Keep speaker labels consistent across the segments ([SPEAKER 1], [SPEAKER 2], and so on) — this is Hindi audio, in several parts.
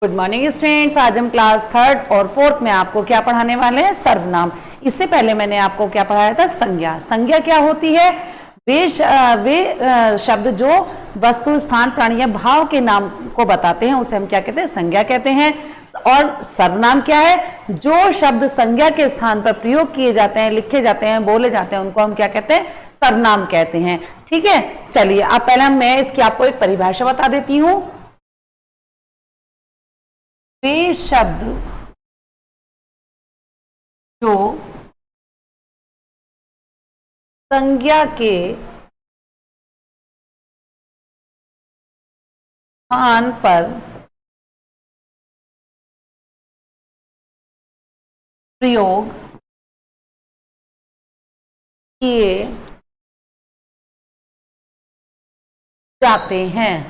[SPEAKER 1] Good morning students. आज हम क्लास थर्ड और फोर्थ में आपको क्या पढ़ाने वाले हैं? सर्वनाम। इससे पहले मैंने आपको क्या पढ़ाया था? संज्ञा। संज्ञा क्या होती है? वे शब्द जो वस्तु, स्थान, प्राणी या भाव के नाम को बताते हैं उसे हम क्या कहते हैं? संज्ञा कहते हैं। और सर्वनाम क्या है? जो शब्द संज्ञा के स्थान पर प्रयोग किए जाते हैं, लिखे जाते हैं, बोले जाते हैं, उनको हम क्या कहते हैं? सर्वनाम कहते हैं। ठीक है, चलिए अब पहले मैं इसकी आपको एक परिभाषा बता देती हूं। वे शब्द जो संज्ञा के स्थान पर प्रयोग किए जाते हैं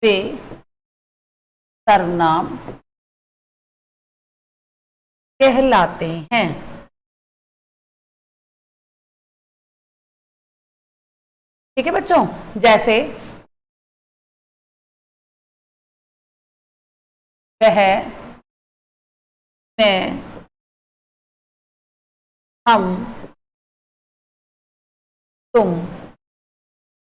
[SPEAKER 1] वे सर्वनाम कहलाते हैं। ठीक है बच्चों, जैसे वह, मैं, हम, तुम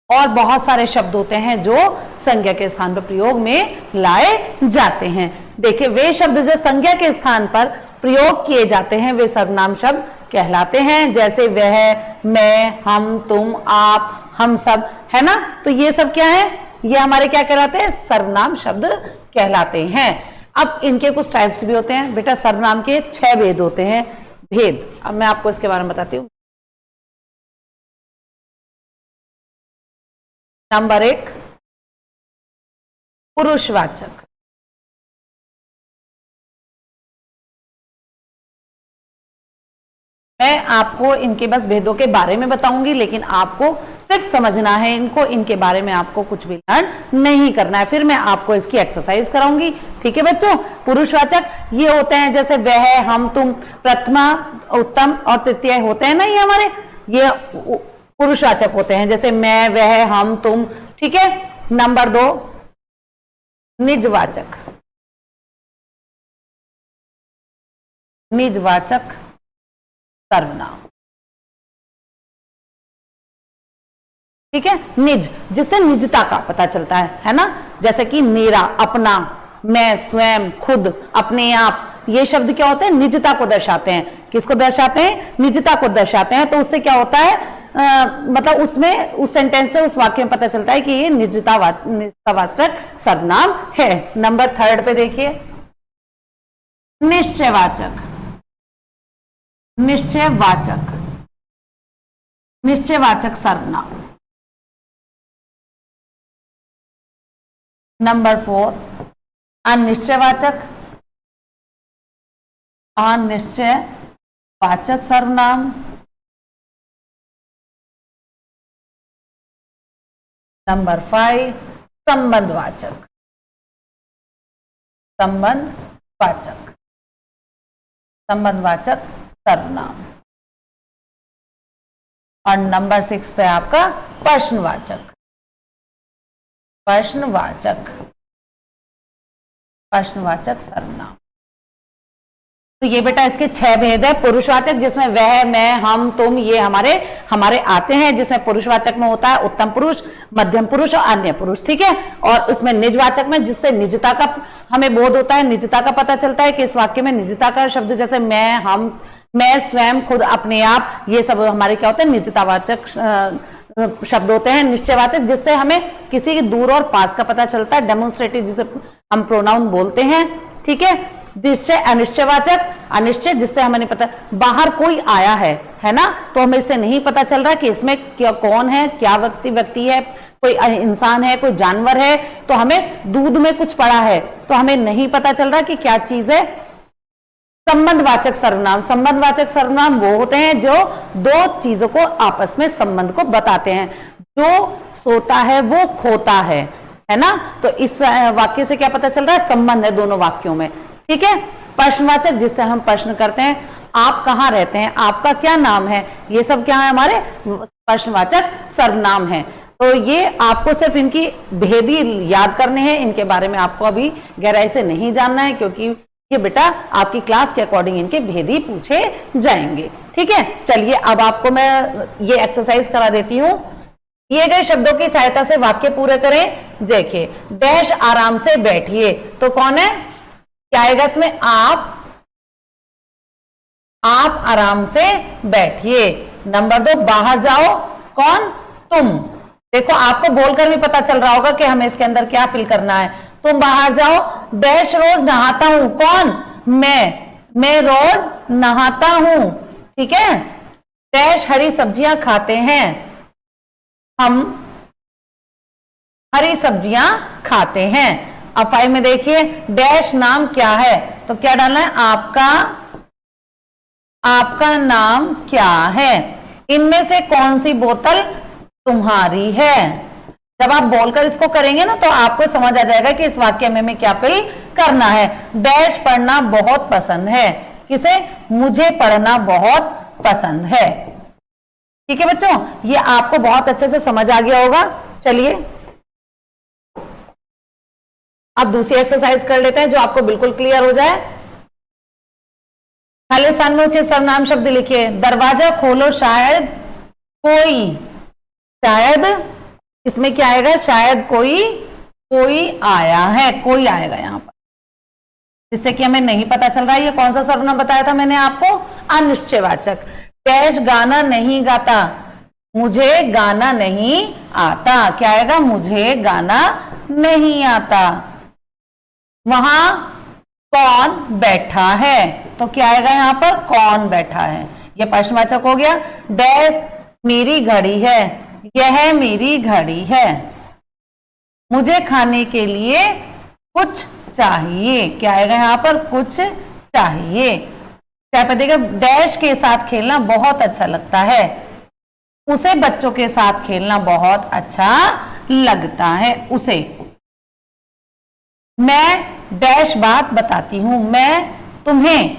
[SPEAKER 1] और बहुत सारे शब्द होते हैं जो संज्ञा के स्थान पर प्रयोग में लाए जाते हैं। देखिए, वे शब्द जो संज्ञा के स्थान पर प्रयोग किए जाते हैं वे सर्वनाम शब्द कहलाते हैं। जैसे वह, मैं, हम, तुम, आप, हम सब, है ना। तो ये सब क्या है? ये हमारे क्या कहलाते हैं? सर्वनाम शब्द कहलाते हैं। अब इनके कुछ टाइप्स भी होते हैं बेटा। सर्वनाम के 6 भेद होते हैं। भेद, अब मैं आपको इसके बारे में बताती हूँ। नंबर 1, पुरुषवाचक। मैं आपको इनके बस भेदों के बारे में बताऊंगी, लेकिन आपको सिर्फ समझना है इनको, इनके बारे में आपको कुछ भी लर्न नहीं करना है। फिर मैं आपको इसकी एक्सरसाइज कराऊंगी। ठीक है बच्चों। पुरुषवाचक ये होते हैं जैसे वह, हम, तुम, प्रथमा, उत्तम और तृतीय होते हैं ना, ये हमारे ये पुरुषवाचक होते हैं। जैसे मैं, वह, हम, तुम। ठीक है। नंबर 2, निजवाचक। निजवाचक सर्वनाम। ठीक है। निज, जिससे निजता का पता चलता है ना। जैसे कि मेरा, अपना, मैं, स्वयं, खुद, अपने आप। ये शब्द क्या होते हैं? निजता को दर्शाते हैं। किसको दर्शाते हैं? निजता को दर्शाते हैं। तो उससे क्या होता है? मतलब उसमें, उस सेंटेंस से, उस वाक्य में पता चलता है कि ये निजतावाचक सर्वनाम है। नंबर 3 पे देखिए, निश्चयवाचक। निश्चयवाचक, निश्चयवाचक सर्वनाम। नंबर 4, अनिश्चयवाचक। अनिश्चयवाचक सर्वनाम। नंबर 5, संबंधवाचक। संबंधवाचक, संबंधवाचक सर्वनाम। और नंबर 6 पे आपका प्रश्नवाचक। प्रश्नवाचक, प्रश्नवाचक सर्वनाम। तो ये बेटा इसके 6 भेद है। पुरुषवाचक जिसमें वह, मैं, हम, तुम ये हमारे आते हैं, जिसमें पुरुषवाचक में होता है उत्तम पुरुष, मध्यम पुरुष और अन्य पुरुष। ठीक है। और उसमें निजवाचक में जिससे निजता का हमें बोध होता है, निजता का पता चलता है कि इस वाक्य में निजता का शब्द, जैसे मैं, हम, मैं, स्वयं, खुद, अपने आप, ये सब हमारे क्या होते हैं? निजतावाचक शब्द होते हैं। निश्चयवाचक जिससे हमें किसी के दूर और पास का पता चलता है, डेमोन्स्ट्रेटिव जिसे हम प्रोनाउन बोलते हैं। ठीक है। निश्चय, अनिश्चयवाचक, अनिश्चय जिससे हमें नहीं पता, बाहर कोई आया है ना, तो हमें इससे नहीं पता चल रहा कि इसमें क्या, कौन है, क्या व्यक्ति है, कोई इंसान है, कोई जानवर है। तो हमें दूध में कुछ पड़ा है तो हमें नहीं पता चल रहा कि क्या चीज है। संबंधवाचक सर्वनाम। संबंधवाचक सर्वनाम वो होते हैं जो दो चीजों को आपस में संबंध को बताते हैं। जो सोता है वो खोता है ना। तो इस वाक्य से क्या पता चल रहा है? संबंध है दोनों वाक्यों में। ठीक है। प्रश्नवाचक जिससे हम प्रश्न करते हैं, आप कहाँ रहते हैं, आपका क्या नाम है, ये सब क्या है? हमारे प्रश्नवाचक सर्वनाम है। तो ये आपको सिर्फ इनकी भेदी याद करने हैं, इनके बारे में आपको अभी गहराई से नहीं जानना है, क्योंकि ये बेटा आपकी क्लास के अकॉर्डिंग इनके भेदी पूछे जाएंगे। ठीक है, चलिए अब आपको मैं ये एक्सरसाइज करा देती हूं। दिए गए शब्दों की सहायता से वाक्य पूरे करें। देखिए, डैश आराम से बैठिए, तो कौन है, क्या आएगा इसमें, आप आराम से बैठिए। नंबर 2, बाहर जाओ, कौन, तुम। देखो आपको बोलकर भी पता चल रहा होगा कि हमें इसके अंदर क्या फिल करना है। तुम बाहर जाओ, डैश रोज नहाता हूं, कौन, मैं रोज नहाता हूं। ठीक है, डैश हरी सब्जियां खाते हैं, हम हरी सब्जियां खाते हैं। अब 5 में देखिए, डैश नाम क्या है, तो क्या डालना है, आपका नाम क्या है। इनमें से कौन सी बोतल तुम्हारी है। जब आप बोलकर इसको करेंगे ना तो आपको समझ आ जाएगा कि इस वाक्य में हमें क्या फिल करना है। डैश पढ़ना बहुत पसंद है, किसे, मुझे पढ़ना बहुत पसंद है। ठीक है बच्चों, ये आपको बहुत अच्छे से समझ आ गया होगा। चलिए अब दूसरी एक्सरसाइज कर लेते हैं जो आपको बिल्कुल क्लियर हो जाए। खाली स्थान में उचित सर्वनाम शब्द लिखिए। दरवाजा खोलो, शायद कोई, शायद इसमें क्या आएगा, शायद कोई आया है, कोई आएगा यहां पर, जिससे कि हमें नहीं पता चल रहा है ये कौन सा सर्वनाम बताया था मैंने आपको, अनिश्चयवाचक। डैश गाना नहीं गाता, मुझे गाना नहीं आता, क्या आएगा, मुझे गाना नहीं आता। वहां कौन बैठा है, तो क्या आएगा यहां पर, कौन बैठा है, यह प्रश्नवाचक हो गया। डैश मेरी घड़ी है, यह मेरी घड़ी है। मुझे खाने के लिए कुछ चाहिए, क्या आएगा यहां पर, कुछ चाहिए। क्या पता, डैश के साथ खेलना बहुत अच्छा लगता है, उसे बच्चों के साथ खेलना बहुत अच्छा लगता है, उसे। मैं डैश बात बताती हूं, मैं तुम्हें,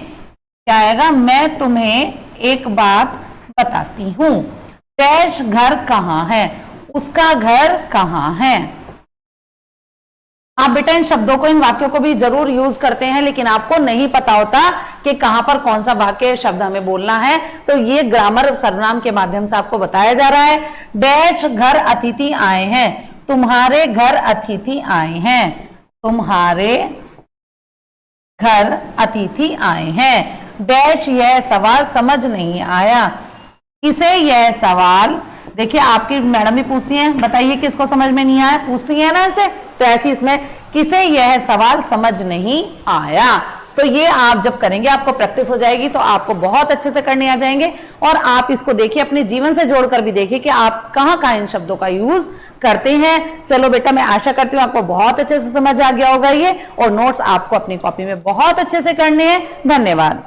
[SPEAKER 1] क्या आएगा, मैं तुम्हें एक बात बताती हूं। डैश घर कहां है, उसका घर कहां है। आप बेटा इन शब्दों को, इन वाक्यों को भी जरूर यूज करते हैं, लेकिन आपको नहीं पता होता कि कहां पर कौन सा वाक्य शब्द हमें बोलना है। तो ये ग्रामर सर्वनाम के माध्यम से आपको बताया जा रहा है। डैश घर अतिथि आए हैं, तुम्हारे घर अतिथि आए हैं, तुम्हारे घर अतिथि आए हैं। डैश यह सवाल समझ नहीं आया, किसे यह सवाल, देखिए आपकी मैडम भी पूछती हैं, बताइए किसको समझ में नहीं आया, पूछती है ना इसे, तो ऐसी इसमें किसे यह सवाल समझ नहीं आया। तो ये आप जब करेंगे आपको प्रैक्टिस हो जाएगी, तो आपको बहुत अच्छे से करने आ जाएंगे। और आप इसको देखिए, अपने जीवन से जोड़कर भी देखिए कि आप कहां कहां इन शब्दों का यूज करते हैं। चलो बेटा, मैं आशा करती हूँ आपको बहुत अच्छे से समझ आ गया होगा ये, और नोट्स आपको अपनी कॉपी में बहुत अच्छे से करने हैं। धन्यवाद।